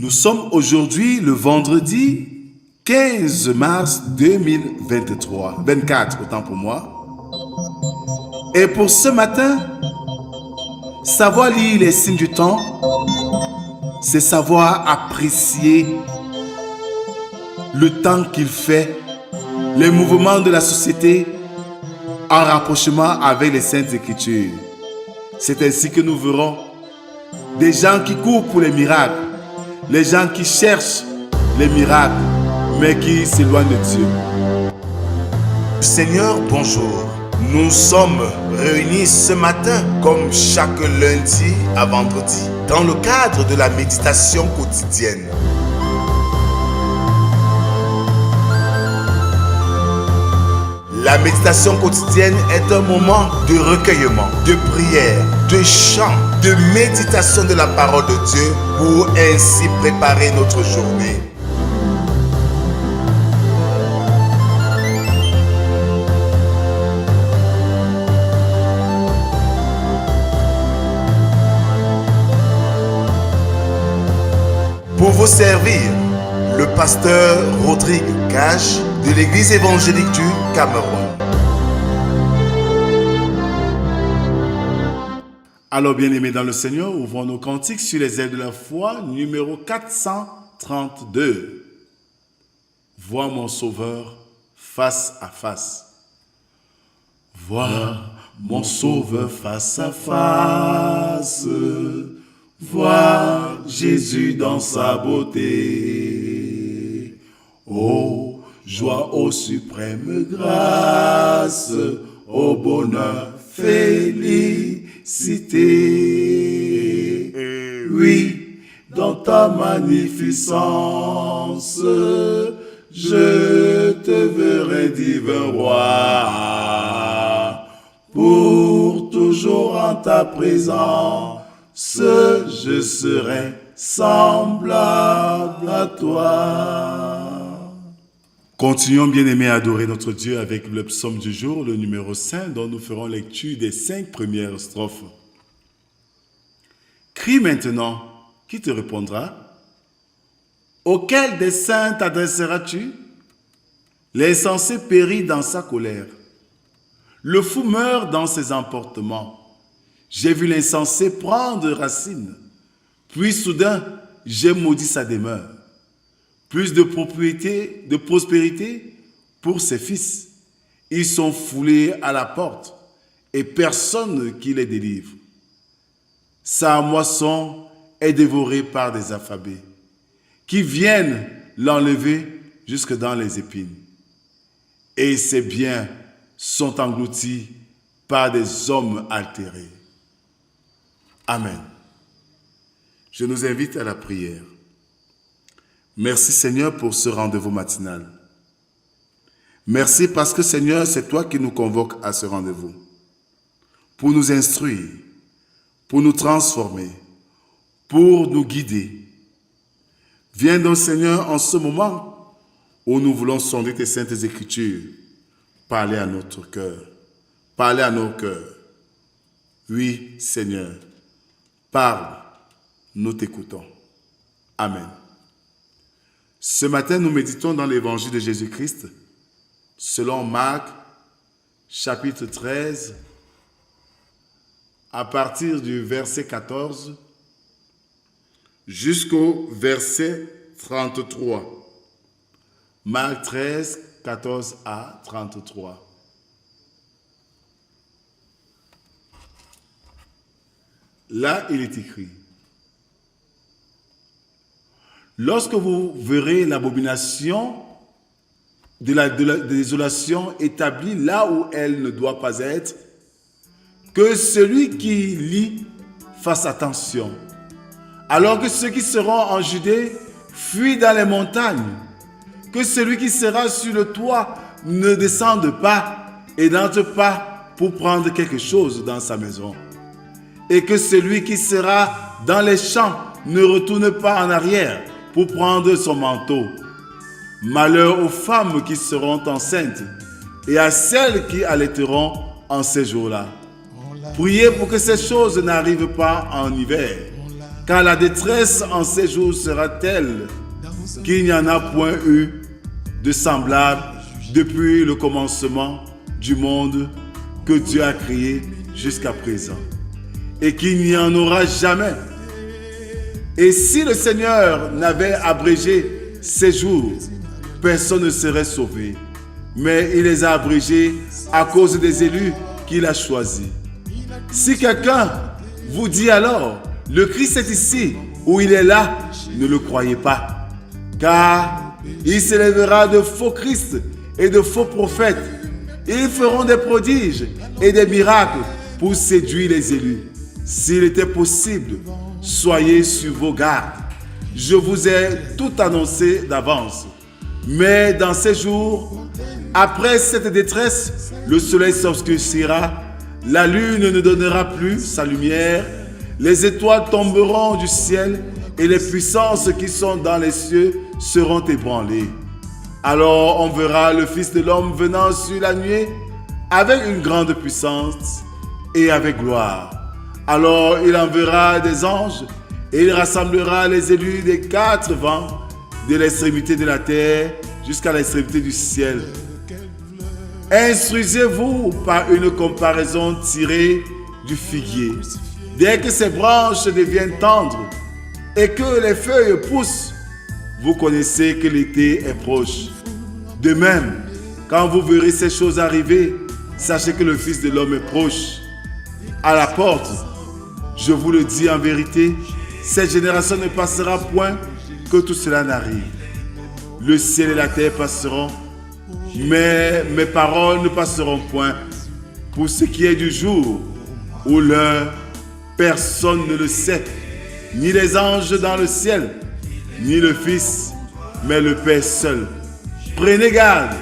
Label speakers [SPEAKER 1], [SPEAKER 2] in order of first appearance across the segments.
[SPEAKER 1] Nous sommes aujourd'hui le vendredi 15 mars 2023, 24 autant pour moi. Et pour ce matin, savoir lire les signes du temps, c'est savoir apprécier le temps qu'il fait, les mouvements de la société en rapprochement avec les Saintes Écritures. C'est ainsi que nous verrons des gens qui courent pour les miracles, les gens qui cherchent les miracles, mais qui s'éloignent de Dieu.
[SPEAKER 2] Seigneur, bonjour. Nous sommes réunis ce matin, comme chaque lundi à vendredi, dans le cadre de la méditation quotidienne. La méditation quotidienne est un moment de recueillement, de prière, de chant, de méditation de la parole de Dieu pour ainsi préparer notre journée. Pour vous servir, le pasteur Rodrigue Gage de l'Église évangélique du Cameroun.
[SPEAKER 1] Alors, bien-aimés dans le Seigneur, ouvrons nos cantiques sur les ailes de la foi, numéro 432. Vois mon Sauveur face à face. Vois mon Sauveur face à face. Vois Jésus dans sa beauté. Oh, joie aux suprêmes grâces, au bonheur, félicité. Oui, dans ta magnificence, je te verrai, divin roi. Pour toujours en ta présence, je serai semblable à toi. Continuons, bien-aimés, à adorer notre Dieu avec le psaume du jour, le numéro 5, dont nous ferons lecture des 5 premières strophes. Crie maintenant, qui te répondra? Auquel des saints t'adresseras-tu? L'insensé périt dans sa colère. Le fou meurt dans ses emportements. J'ai vu l'insensé prendre racine. Puis soudain, j'ai maudit sa demeure. Plus de prospérité pour ses fils. Ils sont foulés à la porte et personne qui les délivre. Sa moisson est dévorée par des affamés qui viennent l'enlever jusque dans les épines. Et ses biens sont engloutis par des hommes altérés. Amen. Je nous invite à la prière. Merci Seigneur pour ce rendez-vous matinal. Merci parce que Seigneur, c'est toi qui nous convoques à ce rendez-vous. Pour nous instruire, pour nous transformer, pour nous guider. Viens donc Seigneur en ce moment où nous voulons sonder tes saintes écritures. Parler à notre cœur. Parler à nos cœurs. Oui Seigneur. Parle, nous t'écoutons. Amen. Ce matin, nous méditons dans l'évangile de Jésus-Christ, selon Marc, chapitre 13, à partir du verset 14 jusqu'au verset 33. Marc 13, 14 à 33. Là, il est écrit: lorsque vous verrez l'abomination de la désolation établie là où elle ne doit pas être, que celui qui lit fasse attention. Alors que ceux qui seront en Judée fuient dans les montagnes, que celui qui sera sur le toit ne descende pas et n'entre pas pour prendre quelque chose dans sa maison. Et que celui qui sera dans les champs ne retourne pas en arrière pour prendre son manteau. Malheur aux femmes qui seront enceintes et à celles qui allaiteront en ces jours-là. Priez pour que ces choses n'arrivent pas en hiver, car la détresse en ces jours sera telle qu'il n'y en a point eu de semblable depuis le commencement du monde que Dieu a créé jusqu'à présent, et qu'il n'y en aura jamais. Et si le Seigneur n'avait abrégé ces jours, personne ne serait sauvé. Mais il les a abrégés à cause des élus qu'il a choisis. Si quelqu'un vous dit alors, le Christ est ici ou il est là, ne le croyez pas. Car il s'élèvera de faux Christ et de faux prophètes. Ils feront des prodiges et des miracles pour séduire les élus. S'il était possible, soyez sur vos gardes. Je vous ai tout annoncé d'avance. Mais dans ces jours, après cette détresse, le soleil s'obscurcira, la lune ne donnera plus sa lumière, les étoiles tomberont du ciel et les puissances qui sont dans les cieux seront ébranlées. Alors on verra le Fils de l'homme venant sur la nuée avec une grande puissance et avec gloire. Alors il enverra des anges et il rassemblera les élus des 4 vents, de l'extrémité de la terre jusqu'à l'extrémité du ciel. Instruisez-vous par une comparaison tirée du figuier. Dès que ses branches deviennent tendres et que les feuilles poussent, vous connaissez que l'été est proche. De même, quand vous verrez ces choses arriver, sachez que le Fils de l'homme est proche, à la porte. Je vous le dis en vérité, cette génération ne passera point que tout cela n'arrive. Le ciel et la terre passeront, mais mes paroles ne passeront point. Pour ce qui est du jour ou l'heure, personne ne le sait, ni les anges dans le ciel, ni le Fils, mais le Père seul. Prenez garde,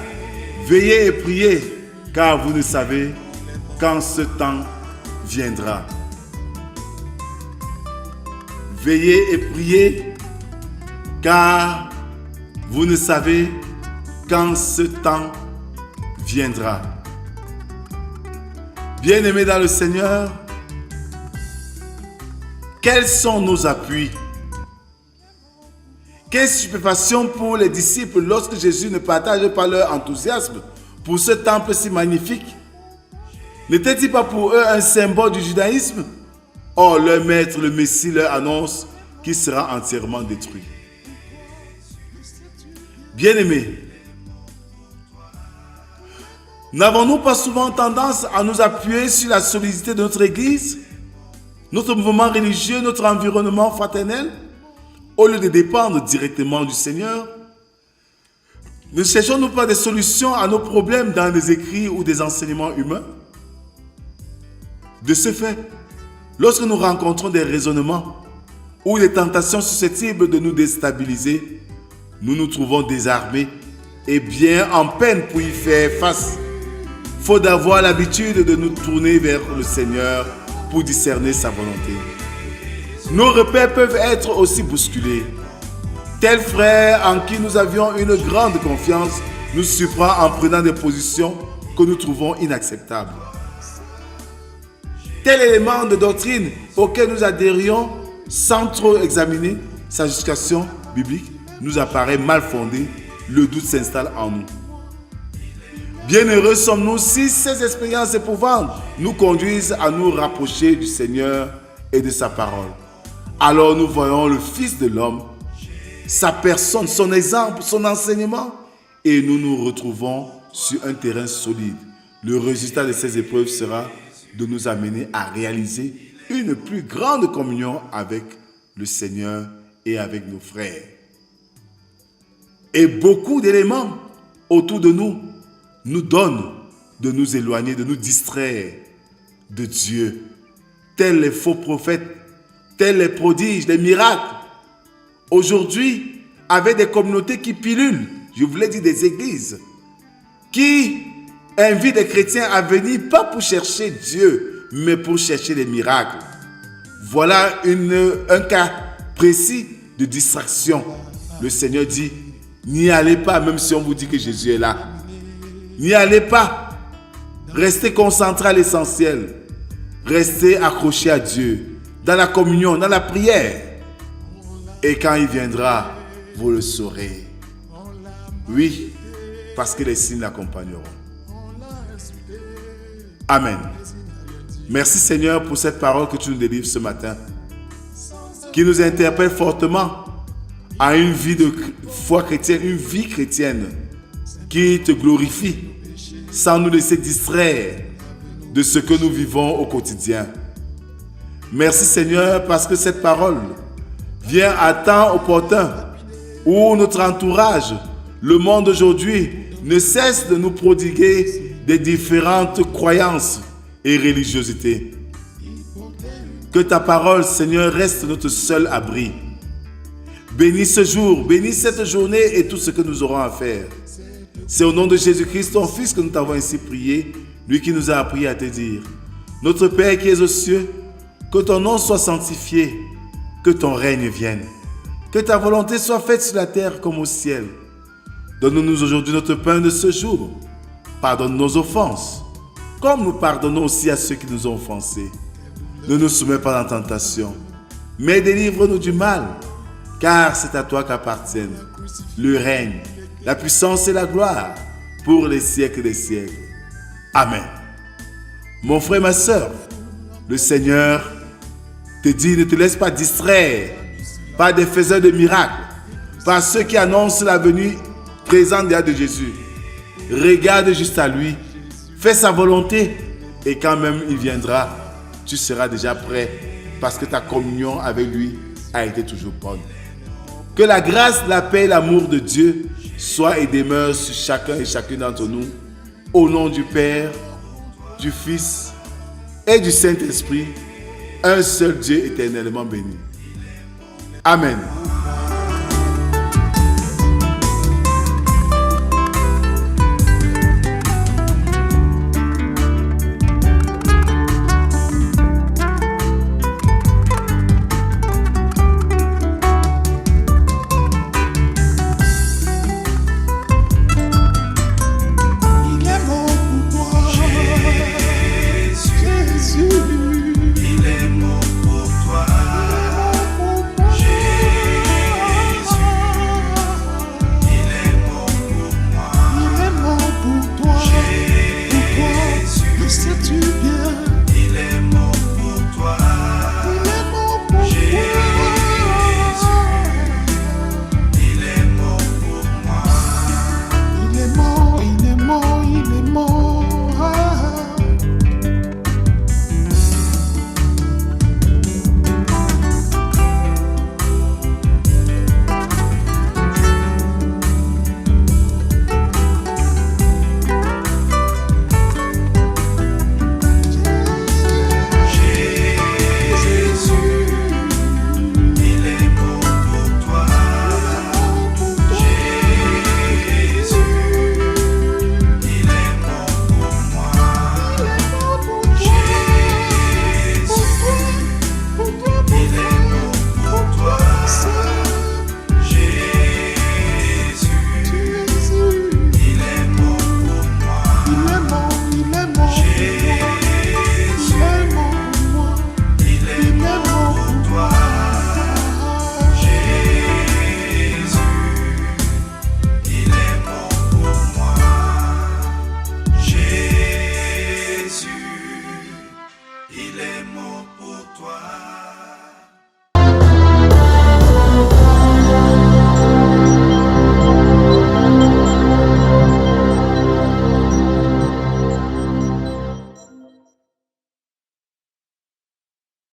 [SPEAKER 1] veillez et priez, car vous ne savez quand ce temps viendra. Veillez et priez, car vous ne savez quand ce temps viendra. Bien-aimés dans le Seigneur, quels sont nos appuis? Quelle stupéfaction pour les disciples lorsque Jésus ne partage pas leur enthousiasme pour ce temple si magnifique. N'était-il pas pour eux un symbole du judaïsme? Or, leur maître, le Messie, leur annonce qu'il sera entièrement détruit. Bien-aimés, n'avons-nous pas souvent tendance à nous appuyer sur la solidité de notre Église, notre mouvement religieux, notre environnement fraternel, au lieu de dépendre directement du Seigneur? Ne cherchons-nous pas des solutions à nos problèmes dans des écrits ou des enseignements humains? De ce fait, lorsque nous rencontrons des raisonnements ou des tentations susceptibles de nous déstabiliser, nous nous trouvons désarmés et bien en peine pour y faire face. Faut d'avoir l'habitude de nous tourner vers le Seigneur pour discerner sa volonté. Nos repères peuvent être aussi bousculés. Tel frère en qui nous avions une grande confiance nous surprend en prenant des positions que nous trouvons inacceptables. Tel élément de doctrine auquel nous adhérions sans trop examiner sa justification biblique nous apparaît mal fondé, le doute s'installe en nous. Bienheureux sommes-nous si ces expériences éprouvantes nous conduisent à nous rapprocher du Seigneur et de sa parole. Alors nous voyons le Fils de l'homme, sa personne, son exemple, son enseignement, et nous nous retrouvons sur un terrain solide. Le résultat de ces épreuves sera de nous amener à réaliser une plus grande communion avec le Seigneur et avec nos frères. Et beaucoup d'éléments autour de nous nous donnent de nous éloigner, de nous distraire de Dieu, tels les faux prophètes, tels les prodiges, les miracles. Aujourd'hui, avec des communautés qui pilulent, je vous l'ai dit, des églises, qui invitent les chrétiens à venir, pas pour chercher Dieu, mais pour chercher les miracles. Voilà un cas précis de distraction. Le Seigneur dit, n'y allez pas, même si on vous dit que Jésus est là. N'y allez pas. Restez concentrés à l'essentiel. Restez accrochés à Dieu, dans la communion, dans la prière. Et quand il viendra, vous le saurez. Oui, parce que les signes l'accompagneront. Amen. Merci Seigneur pour cette parole que tu nous délivres ce matin, qui nous interpelle fortement à une vie de foi chrétienne, une vie chrétienne qui te glorifie, sans nous laisser distraire de ce que nous vivons au quotidien. Merci Seigneur parce que cette parole vient à temps opportun où notre entourage, le monde d'aujourd'hui, ne cesse de nous prodiguer des différentes croyances et religiosités. Que ta parole, Seigneur, reste notre seul abri. Bénis ce jour, bénis cette journée et tout ce que nous aurons à faire. C'est au nom de Jésus-Christ, ton Fils, que nous t'avons ainsi prié, lui qui nous a appris à te dire: Notre Père qui es aux cieux, que ton nom soit sanctifié, que ton règne vienne, que ta volonté soit faite sur la terre comme au ciel. Donne-nous aujourd'hui notre pain de ce jour. Pardonne nos offenses, comme nous pardonnons aussi à ceux qui nous ont offensés. Ne nous soumets pas dans la tentation, mais délivre-nous du mal, car c'est à toi qu'appartiennent le règne, la puissance et la gloire pour les siècles des siècles. Amen. Mon frère, ma soeur, le Seigneur te dit: ne te laisse pas distraire par des faiseurs de miracles, par ceux qui annoncent la venue présente de Jésus. Regarde juste à lui, fais sa volonté, et quand même il viendra, tu seras déjà prêt, parce que ta communion avec lui a été toujours bonne. Que la grâce, la paix et l'amour de Dieu soient et demeurent sur chacun et chacune d'entre nous, au nom du Père, du Fils et du Saint-Esprit, un seul Dieu éternellement béni. Amen.